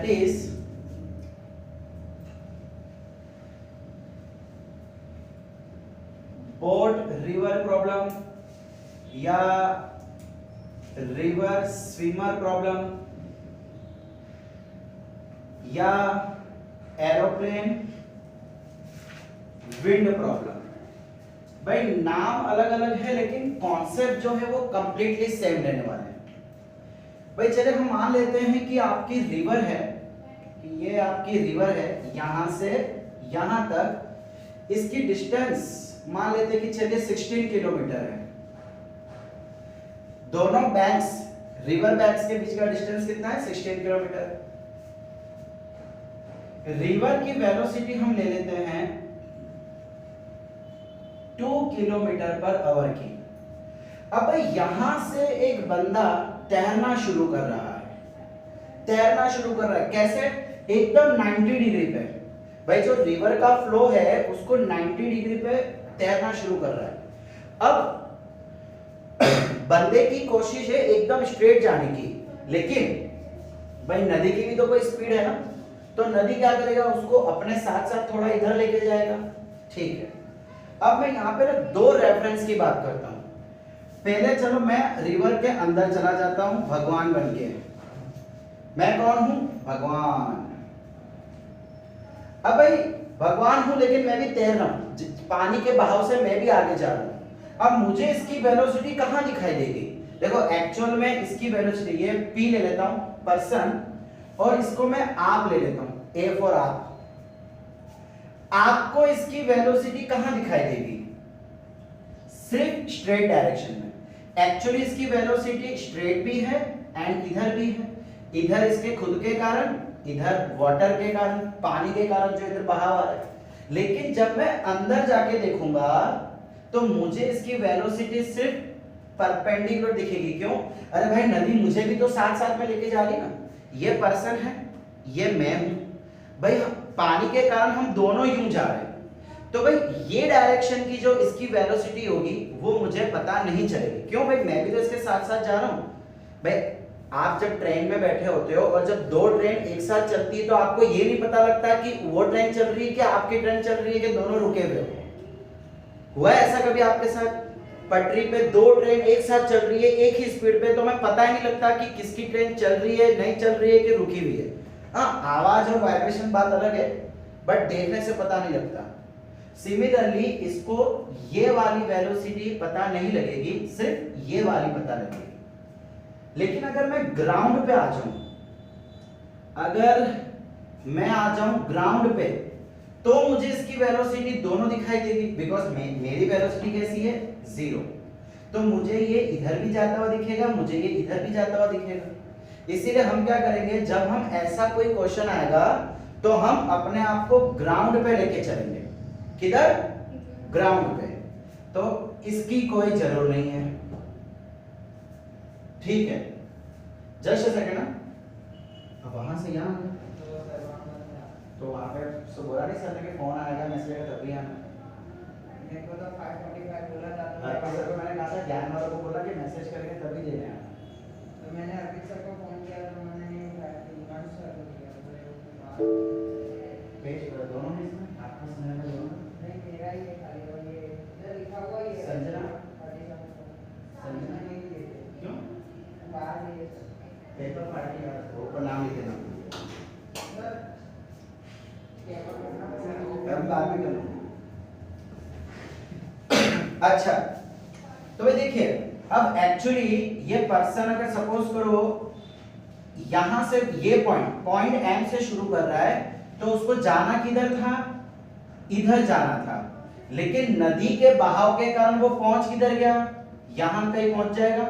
Is boat river problem या river swimmer problem या aeroplane wind problem. भाई नाम अलग अलग है लेकिन कॉन्सेप्ट जो है वो कंप्लीटली सेम रहने वाले हैं। भाई चले हम मान लेते हैं कि आपकी रिवर है, कि ये आपकी रिवर है, यहां से यहां तक इसकी डिस्टेंस मान लेते हैं कि चलिए 16 किलोमीटर है। दोनों बैंक्स, रिवर बैंक्स के बीच का डिस्टेंस कितना है? 16 किलोमीटर। रिवर की वेलोसिटी हम ले लेते हैं 2 किलोमीटर पर आवर की। अब यहां से एक बंदा तैरना शुरू कर रहा है, तैरना शुरू कर रहा है कैसे? एकदम 90 डिग्री पे। भाई जो रिवर का फ्लो है उसको 90 डिग्री पे तैरना शुरू कर रहा है। अब बंदे की कोशिश है एकदम स्ट्रेट जाने की, लेकिन भाई नदी की भी तो कोई स्पीड है ना, तो नदी क्या करेगा? उसको अपने साथ साथ थोड़ा इधर लेके जाएगा। ठीक है, अब मैं यहाँ पे ना दो रेफरेंस की बात करता हूं। पहले चलो मैं रिवर के अंदर चला जाता हूं भगवान बनके। मैं कौन हूं? भगवान। अब भाई भगवान हूं लेकिन मैं भी तैर रहा हूं, पानी के बहाव से मैं भी आगे जा रहा हूं। अब मुझे इसकी वेलोसिटी कहां दिखाई देगी? देखो एक्चुअल में इसकी वेलोसिटी, ये p ले लेता हूं पर्सन, और इसको मैं आप ले लेता हूं, a फॉर आप। आपको इसकी वेलोसिटी कहां दिखाई देगी? सिर्फ स्ट्रेट डायरेक्शन में। एक्चुअली इसकी वेलोसिटी स्ट्रेट भी है एंड इधर भी है। इधर इसके खुद के कारण, इधर वाटर के कारण, पानी के कारण जो इधर बहाव आ रहा है। लेकिन जब मैं अंदर जाके देखूंगा तो मुझे इसकी वेलोसिटी सिर्फ परपेंडिकुलर दिखेगी। क्यों? अरे भाई नदी मुझे भी तो साथ साथ में लेके जा रही ना। ये पर्सन है, ये मैं हूं। भाई पानी के कारण हम दोनों यूं जा रहे हैं, तो भाई ये डायरेक्शन की जो इसकी वेलोसिटी होगी वो मुझे पता नहीं चलेगी। क्यों? भाई मैं भी तो इसके साथ साथ जा रहा हूं। भाई आप जब ट्रेन में बैठे होते हो और जब दो ट्रेन एक साथ चलती है तो आपको ये नहीं पता लगता कि वो ट्रेन चल रही है कि आपकी ट्रेन चल रही है कि दोनों रुके हुए हो। हुआ ऐसा कभी आपके साथ? पटरी पे दो ट्रेन एक साथ चल रही है एक ही स्पीड पे, तो हमें पता ही नहीं लगता कि किसकी ट्रेन चल रही है, नहीं चल रही है कि रुकी हुई है। हाँ, आवाज और वाइब्रेशन बात अलग है, बट देखने से पता नहीं लगता। सिमिलरली इसको ये वाली वेलोसिटी पता नहीं लगेगी, सिर्फ ये वाली पता लगेगी। लेकिन अगर मैं ग्राउंड पे आ जाऊं, अगर मैं आ जाऊं ग्राउंड पे, तो मुझे इसकी वेलोसिटी दोनों दिखाई देगी, बिकॉज मेरी वेलोसिटी कैसी है? 0। तो मुझे ये इधर भी जाता हुआ दिखेगा, मुझे ये इधर भी जाता हुआ दिखेगा। इसीलिए हम क्या करेंगे, जब हम ऐसा कोई क्वेश्चन आएगा तो हम अपने आप को ग्राउंड पे लेके चलेंगे। किधर? ग्राउंड पे। तो इसकी कोई जरूरत नहीं है। ठीक है, जस्ट सेकंड ना। अब वहां से यहां तो वहां पे सो बोला नहीं सर ने कि फोन आएगा, मैसेज आएगा तब भी आना। मेरे को तो 5:45 बोला था, तो सर को मैंने कहा था ज्ञान वालों को बोला कि मैसेज करके तभी देने आना। तो मैंने अर्पित सर को फोन किया तो उन्होंने नहीं उठाया, तो इमाम सर को किया, तो पेज पर दोनों में इसमें आपका समय में दोनों नहीं मेरा ही है खाली, और ये इधर लिखा हुआ ही है संजना। संजना नहीं है क्यों? बाहर नहीं है पेपर पार्टी का ऊपर नाम लिख देना। सर क्या करना हम बाद में करेंगे। अच्छा, तो भाई देखिए, अब एक्चुअली ये पर्सन अगर सपोज करो यहां से ये पॉइंट एम से शुरू कर रहा है, तो उसको जाना किधर था? इधर जाना था। लेकिन नदी के बहाव के कारण वो पहुंच किधर गया? यहां कहीं पहुंच जाएगा।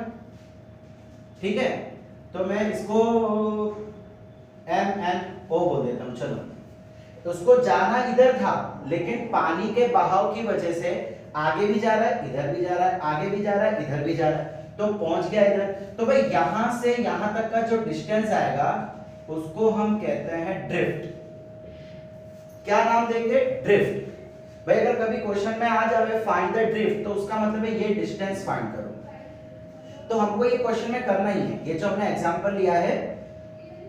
ठीक है, तो मैं इसको एम एन ओ बोल देता हूं। चलो, तो उसको जाना इधर था, लेकिन पानी के बहाव की वजह से आगे भी जा रहा है, इधर भी जा रहा है, आगे भी जा रहा है, इधर भी जा रहा है, तो पहुंच गया इधर। तो भाई यहां से यहां तक का जो डिस्टेंस आएगा उसको हम कहते हैं ड्रिफ्ट। क्या नाम देंगे? ड्रिफ्ट। भाई अगर कभी क्वेश्चन में आ जाए फाइंड द ड्रिफ्ट, तो उसका मतलब है ये डिस्टेंस फाइंड करो। तो हमको ये क्वेश्चन में करना ही है। ये जो हमने एग्जांपल लिया है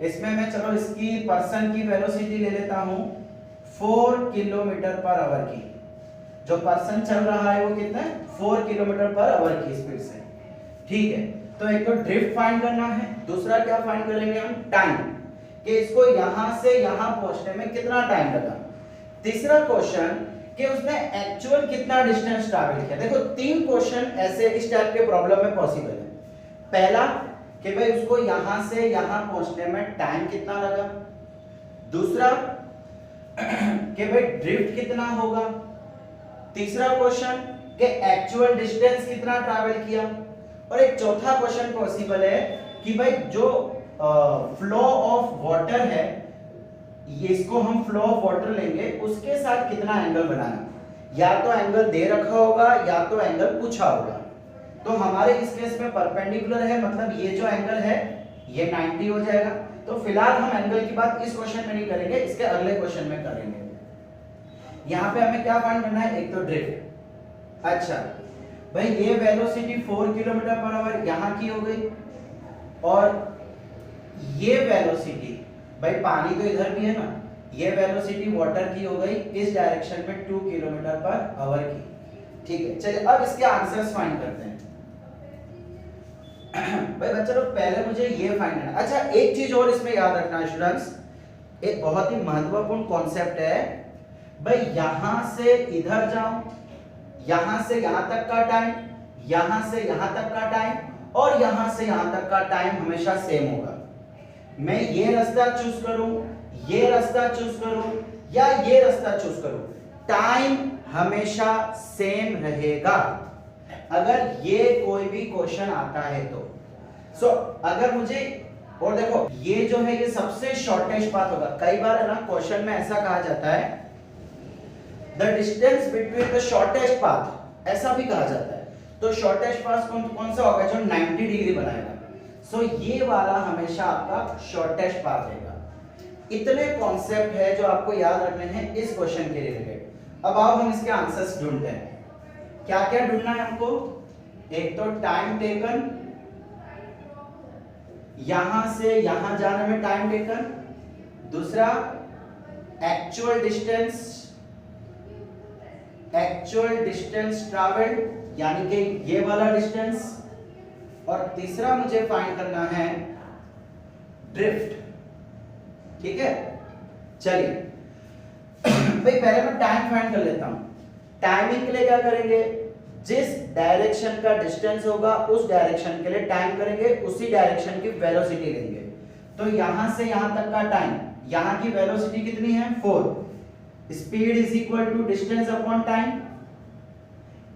इसमें मैं चलो इसकी पर्सन की वेलोसिटी ले लेता हूं 4 किलोमीटर पर आवर की। जो पर्सन चल रहा है वो कितना है 4 किलोमीटर पर आवर की स्पीड से। ठीक है, तो एक तो ड्रिफ्ट फाइंड करना है, दूसरा क्या फाइंड करेंगे हम टाइम, कि इसको यहां से यहां पहुंचने में कितना टाइम लगा। तीसरा क्वेश्चन कि उसने एक्चुअल कितना डिस्टेंस ट्रैवल किया। देखो 3 क्वेश्चन ऐसे इस टाइप के प्रॉब्लम में पॉसिबल है। पहला कि भाई उसको यहां से यहां पहुंचने में टाइम कितना लगा, दूसरा कि भाई ड्रिफ्ट कितना होगा, तीसरा क्वेश्चन कि एक्चुअल डिस्टेंस कितना ट्रैवल किया, और एक चौथा क्वेश्चन पॉसिबल है कि भाई जो फ्लो ऑफ वाटर है, ये इसको हम फ्लो ऑफ वाटर लेंगे, उसके साथ कितना एंगल बनाना, या तो एंगल दे रखा होगा या तो एंगल पूछा होगा। तो हमारे इस केस में परपेंडिकुलर है, मतलब ये जो एंगल है ये 90 हो जाएगा। तो फिलहाल हम एंगल की बात इस क्वेश्चन में नहीं करेंगे, इसके अगले क्वेश्चन में करेंगे। यहाँ पे हमें क्या फाइंड करना है, एक तो ड्रिफ्ट। अच्छा भाई ये वेलोसिटी 4 किलोमीटर पर आवर यहाँ की हो गई, और ये वेलोसिटी भाई पानी तो इधर भी है ना, ये वेलोसिटी वाटर की हो गई इस डायरेक्शन में 2 किलोमीटर पर आवर की। ठीक है, चलिए अब इसके आंसर्स फाइंड करते हैं। भाई बच्चा लोग पहले मुझे ये फाइंड करना। अच्छा एक चीज और इसमें याद रखना है स्टूडेंट्स, एक बहुत ही महत्वपूर्ण कॉन्सेप्ट है। भाई यहां से इधर जाऊं, यहां से यहां तक का टाइम, यहां से यहां तक का टाइम, और यहां से यहां तक का टाइम हमेशा सेम होगा। मैं ये रास्ता चूज करूं, ये रास्ता चूज करूं, या ये रास्ता चूज करूं, टाइम हमेशा सेम रहेगा अगर ये कोई भी क्वेश्चन आता है तो। अगर मुझे, और देखो ये जो है ये सबसे शॉर्टेस्ट पाथ होगा। कई बार है ना क्वेश्चन में ऐसा कहा जाता है the distance between the shortest path, ऐसा भी कहा जाता है। तो शॉर्टेस्ट पाथ कौन सा होगा, जो 90 डिग्री बनाएगा। ये वाला हमेशा आपका शॉर्टेस्ट पाथ रहेगा। इतने कॉन्सेप्ट है जो आपको याद रखने हैं इस क्वेश्चन के रिलेटेड। अब आओ हम इसके आंसर्स ढूंढते हैं। क्या क्या ढूंढना है हमको, एक तो टाइम टेकन, यहां से यहां जाने में टाइम टेकन, दूसरा एक्चुअल डिस्टेंस ट्रैवल्ड यानी कि ये वाला डिस्टेंस, और तीसरा मुझे फाइंड करना है ड्रिफ्ट। ठीक है, चलिए भाई पहले मैं टाइम फाइंड कर लेता हूं। टाइमिंग के लिए क्या करेंगे, जिस डायरेक्शन का डिस्टेंस होगा उस डायरेक्शन के लिए टाइम करेंगे, उसी डायरेक्शन की वेलोसिटी लेंगे। तो यहां से यहां तक का टाइम, यहां की वेलोसिटी कितनी है 4, speed is equal to distance upon time,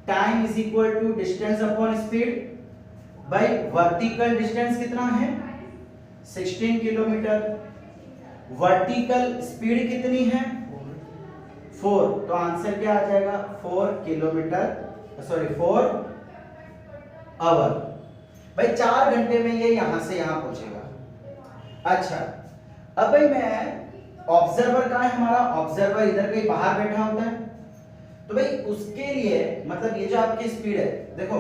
time is equal to distance upon speed. भाई वर्टिकल डिस्टेंस कितना है 16 किलोमीटर, वर्टिकल स्पीड कितनी है 4, तो आंसर क्या आ जाएगा 4 आवर। भाई 4 घंटे में ये यहां से यहां पहुंचेगा। अच्छा अब भाई मैं ऑब्जर्वर कहां है हमारा, ऑब्जर्वर इधर कहीं बाहर बैठा होता है। तो भाई उसके लिए मतलब ये जो आपकी स्पीड है, देखो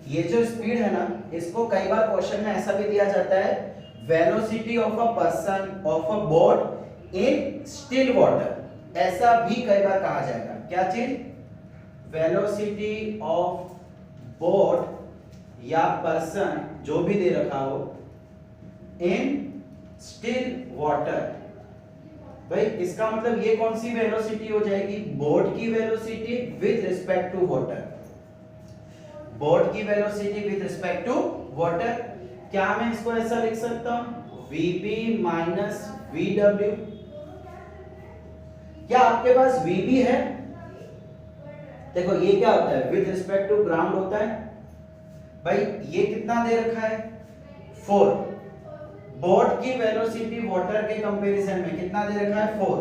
ये जो स्पीड है ना, इसको कई बार क्वेश्चन में ऐसा भी दिया जाता है velocity of a person of a boat in still water, ऐसा भी कई बार कहा जाएगा। क्या चीज, वेलोसिटी ऑफ बोट या पर्सन जो भी दे रखा हो इन स्टिल वाटर। भाई इसका मतलब ये कौन सी वेलोसिटी हो जाएगी, बोट की velocity with respect to water, boat की velocity with respect to water. क्या मैं इसको ऐसा लिख सकता हूं Vb माइनस VW। क्या आपके पास Vb है, देखो ये क्या होता है विद रिस्पेक्ट टू ग्राउंड होता है। भाई ये कितना दे रखा है 4, बोट की वेलोसिटी वाटर के कंपैरिजन में कितना दे रखा है 4,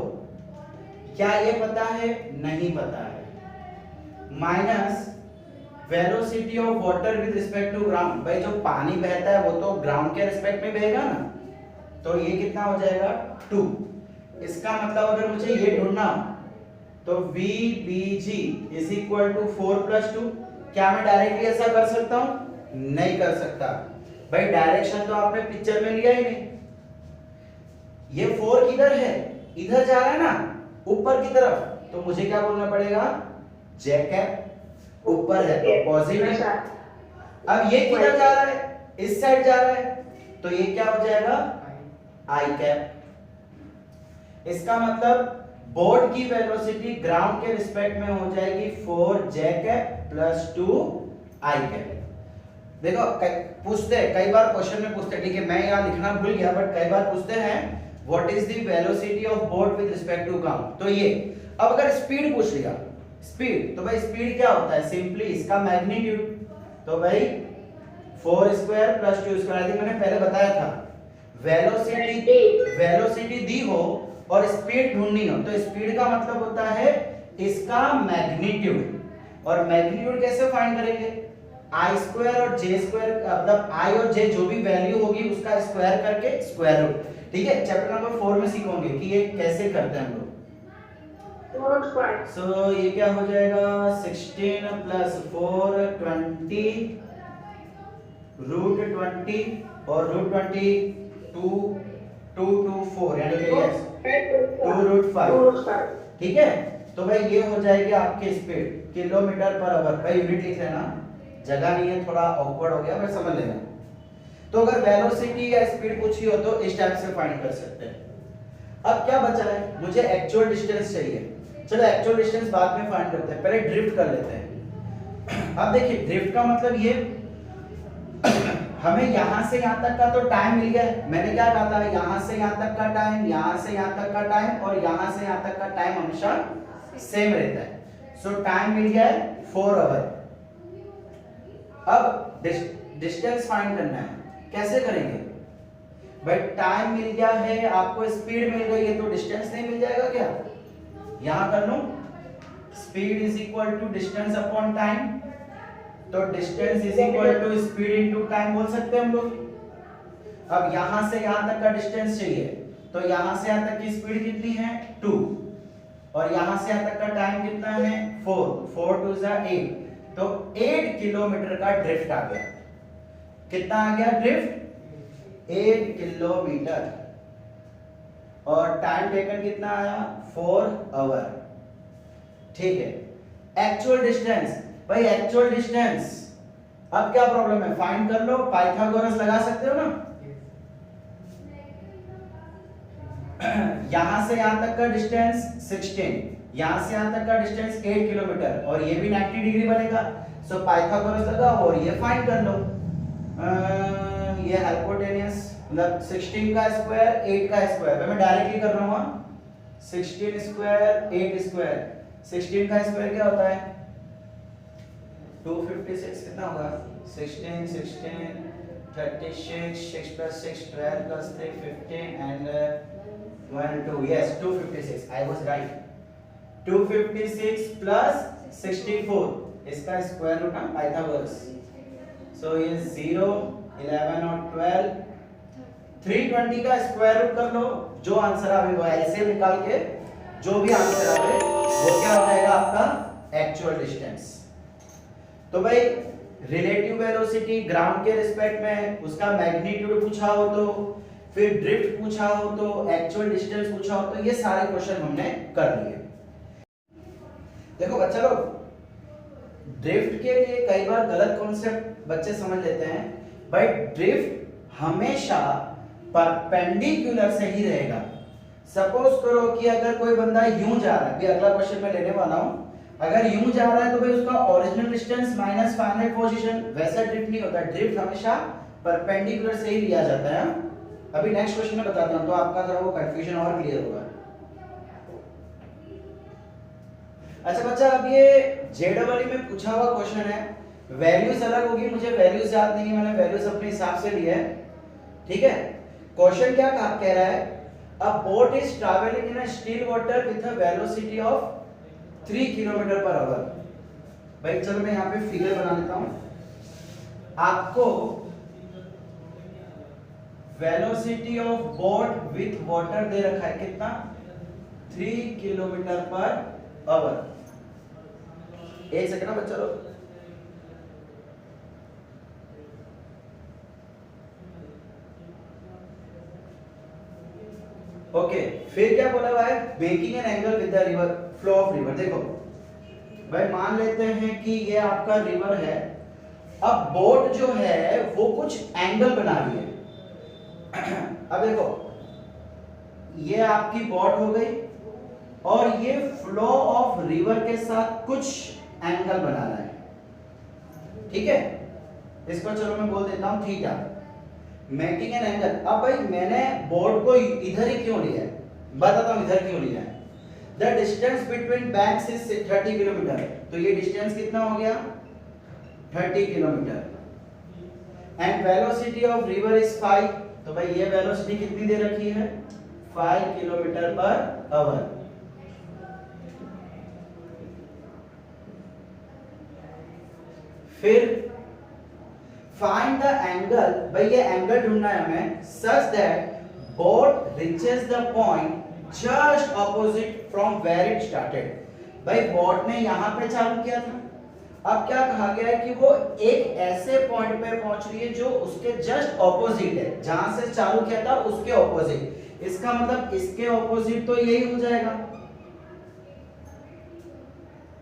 क्या ये पता है, नहीं पता है, minus velocity of water with respect to ground. भाई जो पानी बहता है वो तो ग्राउंड के रिस्पेक्ट में बहेगा ना, तो ये कितना हो जाएगा 2। इसका मतलब अगर मुझे ये ढूंढना तो VBG is equal to 4 plus 2। क्या मैं डायरेक्टली ऐसा कर सकता हूं, नहीं कर सकता। भाई डायरेक्शन तो आपने पिक्चर में लिया ही नहीं, ये 4 किधर है, इधर जा रहा है ना, ऊपर की तरफ, तो मुझे क्या बोलना पड़ेगा, जे कैप ऊपर है तो पॉजिटिव। अब ये किधर जा रहा है, इस साइड जा रहा है, तो ये क्या हो जाएगा, आई कैप। इसका मतलब बोर्ड की वेलोसिटी ग्राउंड के रिस्पेक्ट में हो जाएगी 4 जे कैप प्लस 2 आई कैप। देखो पूछते हैं कई बार क्वेश्चन में पूछते हैं, ठीक है मैं यहाँ लिखना भूल गया, बट कई बार पूछते हैं what is the velocity of boat with respect to ground. तो ये अब अगर स्पीड पूछ लिया, स्पीड, तो भाई स्पीड क्या होता है, सिंपली इसका मैग्नीट्यूड, तो भाई 4 square plus 2 square, I think मैंने पहले बताया था, वेलोसिटी दी हो और स्पीड ढूंढनी हो, तो स्पीड का मतलब होता है इसका मैग्नीट्यूड। और मैग्नीट्यूड कैसे फाइंड करेंगे, आई स्क्वायर और जे स्क्वायर, मतलब आई और जे जो भी वैल्यू होगी उसका स्क्वायर करके स्क्वायर रूट। ठीक है, चैप्टर नंबर 4 में सीखोगे कि ये कैसे करते हैं हम लोग। सो ये क्या हो जाएगा, 16 प्लस 4 20 रूट 20 और रूट 20 2 2 2 4 यानी कि यस 2 रूट 5। ठीक है, तो भाई ये हो जाएगी आपकी स्पीड किलोमीटर पर आवर। भाई यूनिट लिख लेना, जगह नहीं है, थोड़ा ऑकवर्ड हो गया, बट समझ लेना। तो अगर वेलोसिटी या स्पीड पूछी हो तो इस टाइप से फाइंड कर सकते हैं। अब क्या बचा है, मुझे एक्चुअल डिस्टेंस चाहिए। चलो एक्चुअल डिस्टेंस बाद में फाइंड करते हैं, पहले ड्रिफ्ट कर लेते हैं। अब देखिए ड्रिफ्ट का मतलब ये हमें यहां से यहां तक का तो टाइम मिल गया है। मैंने क्या कहा था, यहां से यहां तक का टाइम, यहां से यहां तक का टाइम और यहां से यहां तक का टाइम हमेशा सेम रहता है। सो टाइम मिल गया है 4 आवर। अब डिस्टेंस फाइंड करना है, कैसे करेंगे भाई, टाइम मिल गया है, आपको स्पीड मिल गई है, तो डिस्टेंस नहीं मिल जाएगा क्या, यहां कर लो speed is equal to distance upon time, तो distance is equal to speed into time बोल सकते हैं हम लोग। अब यहां से यहां तक का डिस्टेंस चाहिए, तो यहां से यहां तक की स्पीड कितनी है 2 और यहां से यहां तक का टाइम कितना है 4 4 2 8, तो 8 किलोमीटर का ड्रिफ्ट आ गया। कितना आ गया ड्रिफ्ट, 8 किलोमीटर, और टाइम टेकन कितना आया 4 आवर। ठीक है, एक्चुअल डिस्टेंस, भाई एक्चुअल डिस्टेंस, अब क्या प्रॉब्लम है, फाइंड कर लो, पाइथागोरस लगा सकते हो ना। यहां से यहां तक का डिस्टेंस 16, यहां से यहां तक का डिस्टेंस 8 किलोमीटर और ये भी 90 डिग्री बनेगा। सो पाइथागोरस लगाओ और ये फाइंड कर लो। ये हाइपोटेन्यूस मतलब 16 का स्क्वायर 8 का स्क्वायर, मैं डायरेक्टली कर रहा हूं, 16 स्क्वायर 8 स्क्वायर, 16 का स्क्वायर क्या होता है 256, कितना होगा 16 16 36 6 plus 6 12 plus 3 15 and 1 2, yes 256, I was right, 256 plus 64, इसका स्क्वायर रूट ना पाइथागोरस। सो ये 0 11 और 12 320 का स्क्वायर रूट कर लो, जो आंसर आवे वो एलसीएम निकाल के जो भी आंसर आवे वो क्या हो जाएगा आपका एक्चुअल डिस्टेंस। तो भाई रिलेटिव वेलोसिटी ग्राउंड के रिस्पेक्ट में, उसका मैग्नीट्यूड पूछा हो तो, फिर ड्रिफ्ट पूछा हो तो, एक्चुअल डिस्टेंस पूछा हो तो, ये सारे क्वेश्चन हमने कर लिए। देखो बच्चा लोग, ड्रिफ्ट के लिए कई बार गलत कॉन्सेप्ट बच्चे समझ लेते हैं। भाई ड्रिफ्ट हमेशा परपेंडिकुलर से ही रहेगा। सपोज करो कि अगर कोई बंदा यूं जा रहा है, अभी अगला क्वेश्चन मैं लेने वाला हूं, अगर यूं जा रहा है तो भाई उसका original distance minus final position, वैसा ड्रिफ्ट नहीं होता। ड्रिफ्ट हमेशा परपेंडिकुलर से ही लिया जाता है। अभी नेक्स्ट क्वेश्चन में बताता हूं तो आपका थोड़ा वो कंफ्यूजन और क्लियर होगा। अच्छा बच्चा, अब ये जेडब्ल्यू में पूछा हुआ क्वेश्चन है, वैल्यूज अलग होगी, मुझे वैल्यूज याद नहीं है, मैंने वैल्यूज अपने हिसाब से लिए है। ठीक है, क्वेश्चन क्या कह रहा है, अ boat is travelling in a still water with a velocity of 3 kilometre per hour. भाई चलो मैं यहाँ पे फिगर बना लेता हूं। आपको velocity of boat with water दे रखा है कितना 3 किलोमीटर पर आवर। एक सेकंड ना बच्चा लोग, ओके, फिर क्या बोला हुआ है, making an angle with the river, flow of river. देखो भाई मान लेते हैं कि ये आपका रिवर है, अब बोट जो है वो कुछ एंगल बना रही है। अब देखो ये आपकी बोट हो गई और ये फ्लो ऑफ रिवर के साथ कुछ एंगल बना रहा है, ठीक है। इसको चलो मैं बोल देता हूं थीटा, मेकिंग एन एंगल। अब भाई मैंने बोर्ड को इधर ही क्यों लिया है, बताता हूं इधर क्यों लिया है। The distance between banks is 30 kilometre, तो ये डिस्टेंस कितना हो गया 30 kilometre, and velocity of river is 5, तो भाई ये वेलोसिटी कितनी दे रखी है 5 किलोमीटर पर आवर। फिर फाइंड द एंगल, भाई ये एंगल ढूंढना है हमें, such that boat reaches the point just opposite from where it started. भाई बोट ने यहां पे चालू किया था, अब क्या कहा गया है कि वो एक ऐसे पॉइंट पे पहुंच रही है जो उसके जस्ट ऑपोजिट है, जहां से चालू किया था उसके ऑपोजिट। इसका मतलब इसके ऑपोजिट तो यही हो जाएगा,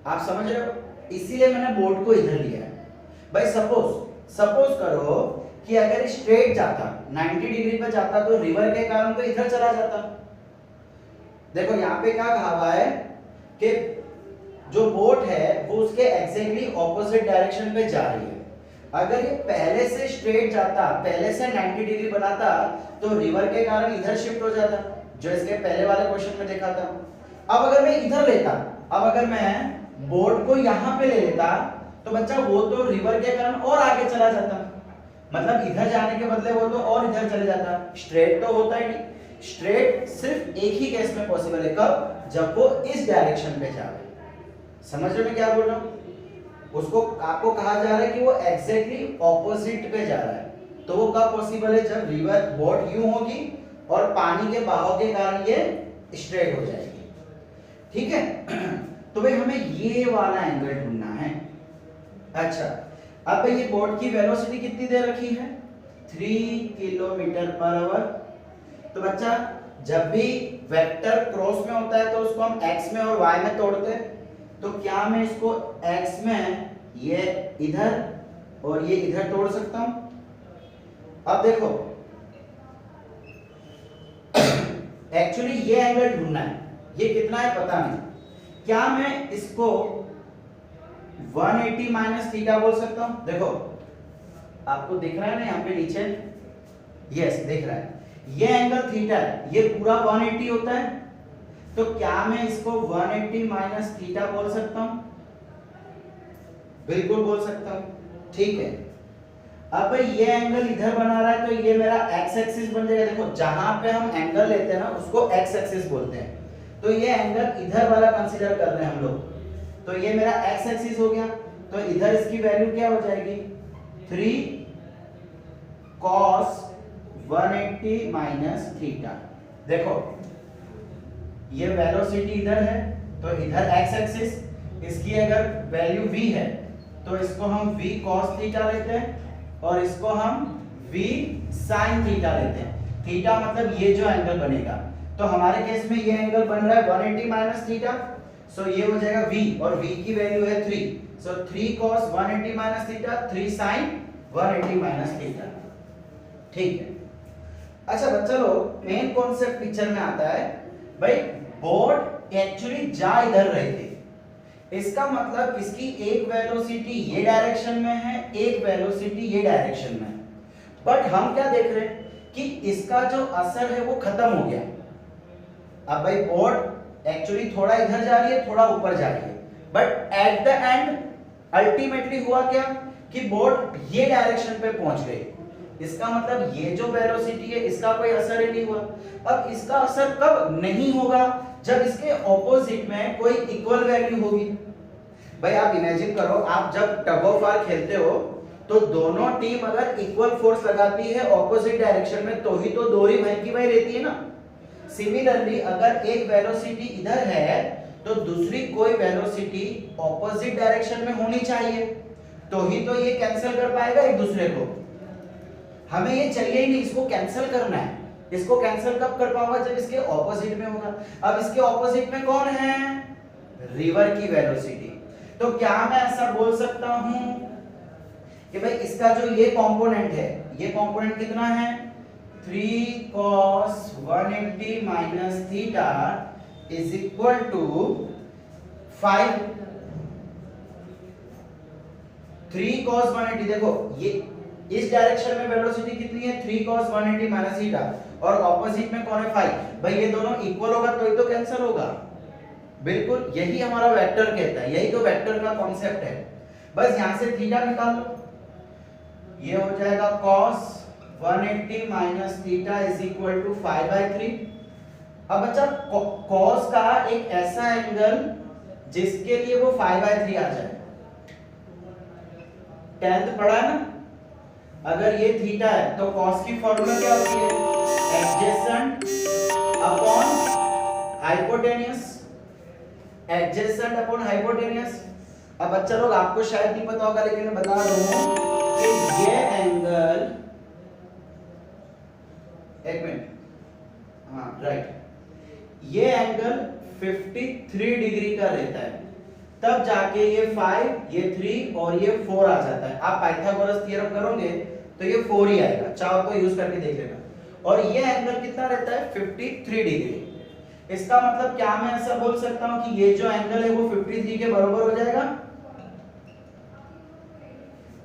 आप समझ रहे हो, इसीलिए मैंने बोट को इधर लिया है। भाई सपोज करो कि अगर स्ट्रेट जाता 90 डिग्री पे जाता तो रिवर के कारण तो इधर चला जाता। देखो यहाँ पे क्या कहा हुआ है कि जो बोट है वो उसके एग्जैक्टली ऑपोजिट डायरेक्शन पे जा रही है। अगर ये पहले से स्ट्रेट जाता, पहले से 90 डिग्री बनाता तो रिवर के कारण इधर शिफ्ट हो जाता, जो इसके पहले वाले क्वेश्चन में देखा था। अब अगर मैं इधर लेता, अब अगर मैं बोट को यहां पे ले लेता तो बच्चा वो तो रिवर के कारण और आगे चला जाता, मतलब इधर जाने के बदले वो तो और इधर चले जाता, स्ट्रेट तो होता ही नहीं। स्ट्रेट सिर्फ एक ही केस में पॉसिबल है, कब, जब वो इस डायरेक्शन पे जाए। समझ रहे हो मैं क्या बोल रहा हूं, उसको आपको कहा जा रहा है कि वो एग्जैक्टली ऑपोजिट पे जा रहा है, तो वो कब पॉसिबल है, जब रिवर बोट यूं होगी और पानी के बहाव के कारण ये स्ट्रेट हो जाएगी, ठीक है। तो भाई हमें ये वाला एंगल ढूंढना है। अच्छा अब ये बोट की वेलोसिटी कितनी दे रखी है 3 किलोमीटर पर आवर। तो बच्चा जब भी वेक्टर क्रॉस में होता है तो उसको हम x में और y में तोड़ते हैं, तो क्या मैं इसको x में ये इधर और ये इधर तोड़ सकता हूं। अब देखो एक्चुअली ये एंगल ढूंढना है, ये कितना है पता नहीं, क्या मैं इसको 180 माइनस थीटा बोल सकता हूं। देखो आपको दिख रहा है ना यहाँ पे नीचे, यस दिख रहा है, ये एंगल थीटा है, ये पूरा 180 होता है, तो क्या मैं इसको 180 माइनस थीटा बोल सकता हूं, बिल्कुल बोल सकता हूं, ठीक है। अब ये एंगल इधर बना रहा है तो ये मेरा x एक्सिस बन जाएगा। देखो जहां पे हम एंगल लेते हैं ना उसको x एक्सिस बोलते हैं, तो ये एंगल इधर वाला कंसीडर कर रहे हैं हम लोग, तो ये मेरा x एक्सिस हो गया, तो इधर इसकी वैल्यू क्या हो जाएगी 3 cos 180 माइनस थीटा। देखो ये वेलोसिटी इधर है तो इधर x एक्सिस, इसकी अगर वैल्यू v है तो इसको हम v cos थीटा लेते हैं और इसको हम v sin थीटा लेते हैं। थीटा मतलब ये जो एंगल बनेगा, तो हमारे केस में ये एंगल बन रहा है 180 माइनस थीटा, सो ये हो जाएगा v और v की वैल्यू है 3, सो 3 cos 180 minus theta 3 sin 180 minus theta, ठीक है। अच्छा बच्चा लोग मेन कॉन्सेप्ट पिक्चर में आता है, भाई बोट एक्चुअली जा इधर रही थी, इसका मतलब इसकी एक वेलोसिटी ये डायरेक्शन में है, एक वेलोसिटी ये डायरेक्शन में है, बट हम क्या देख रहे हैं कि इसका जो असर है वो खत्म हो गया। अब भाई बोट एक्चुअली थोड़ा इधर जा रही है, थोड़ा ऊपर जा रही है, but at the end ultimately हुआ क्या कि बोट ये डायरेक्शन पे पहुंच गई, इसका मतलब ये जो वेलोसिटी है इसका कोई असर ही नहीं हुआ। अब इसका असर कब नहीं होगा, जब इसके ऑपोजिट में कोई इक्वल वैल्यू होगी। भाई आप इमेजिन करो, आप जब टग ऑफ वार खेलते हो तो दोनों टीम अगर इक्वल फोर्स लगाती है ऑपोजिट डायरेक्शन में तो ही तो दोहरी वहीं की वहीं रहती है ना। सिमिलरली अगर एक वेलोसिटी इधर है तो दूसरी कोई वेलोसिटी ऑपोजिट डायरेक्शन में होनी चाहिए, तो ही तो ये कैंसिल कर पाएगा एक दूसरे को। हमें ये चाहिए ही नहीं, इसको कैंसिल करना है, इसको कैंसिल कब कर पाऊंगा? जब इसके ऑपोजिट में होगा। अब इसके ऑपोजिट में कौन है? रिवर की वेलोसिटी। तो क्या मैं ऐसा बोल सकता हूं कि भाई इसका जो ये कंपोनेंट है, ये कंपोनेंट कितना है? 3 cos 180 minus theta is equal to 5 3 cos 180। देखो ये इस डायरेक्शन में वेलोसिटी कितनी है? 3 cos 180 माइनस थीटा, और ऑपोजिट में कौन है? 5। भाई ये दोनों इक्वल होगा तो ही तो कैंसिल होगा। बिल्कुल यही हमारा वेक्टर कहता है, यही तो वेक्टर का कॉन्सेप्ट है। बस यहां से थीटा निकाल लो, ये हो जाएगा cos 180 minus theta is equal to 5/3। अब बच्चा cos का एक ऐसा एंगल जिसके लिए वो 5/3 आ जाए, 10th पढ़ा है ना? अगर ये थीटा है तो cos की फॉर्मूला क्या होती है? Adjacent upon hypotenuse, adjacent upon hypotenuse. अब बच्चा लोग आपको शायद नहीं पता होगा, लेकिन मैं बता रहा हूं कि ये एंगल, एक मिनट, हाँ राइट, ये एंगल 53 डिग्री का रहता है, तब जाके ये 5, ये 3 और ये 4 आ जाता है। आप पाइथागोरस थ्योरम करोगे तो ये 4 ही आएगा, चाहो तो यूज करके देख लेना। और ये एंगल कितना रहता है? 53 डिग्री। इसका मतलब क्या मैं ऐसा बोल सकता हूं कि ये जो एंगल है वो 53 के बराबर हो जाएगा?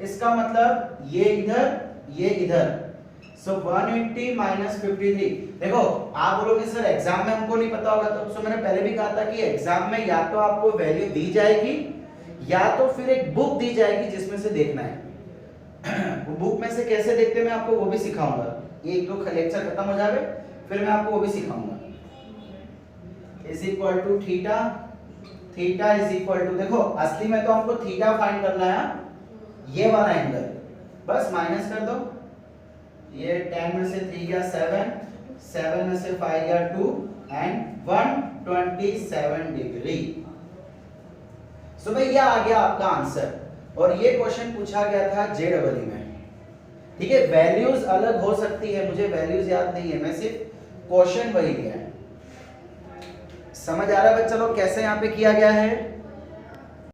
इसका मतलब ये इधर, ये इधर, सो 180 माइनस 53। देखो आप बोलोगे सर एग्जाम में हमको नहीं पता होगा, तो मैंने पहले भी कहा था कि एग्जाम में या तो आपको वैल्यू दी जाएगी या तो फिर एक बुक दी जाएगी जिसमें से देखना है। वो बुक में से कैसे देखते हैं मैं आपको वो भी सिखाऊंगा। ये एक दो लेक्चर खत्म हो जावे फिर मैं आपको वो भी सिखाऊंगा। Is equal to theta, theta is equal to, देखो असली में तो हमको थीटा फाइंड करना है, ये वाला एंगल, बस माइनस कर दो, ये 10 में से 3 गया 7, 7 में से 5 गया 2 एंड 127 डिग्री। सो भाई ये आ गया आपका आंसर, और ये क्वेश्चन पूछा गया था जेडबलई में। ठीक है, वैल्यूज अलग हो सकती है, मुझे वैल्यूज याद नहीं है, मैं सिर्फ क्वेश्चन वही लिया है। समझ आ रहा है बच्चा लोग कैसे यहाँ पे किया गया है?